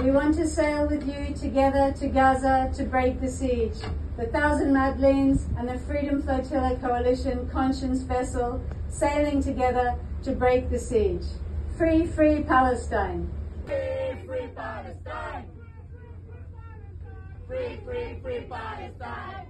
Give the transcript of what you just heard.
We want to sail with you together to Gaza to break the siege. The 1,000 Madeleines and the Freedom Flotilla Coalition conscience vessel sailing together to break the siege. Free, free Palestine. Free, free Palestine. Free, free, free Palestine.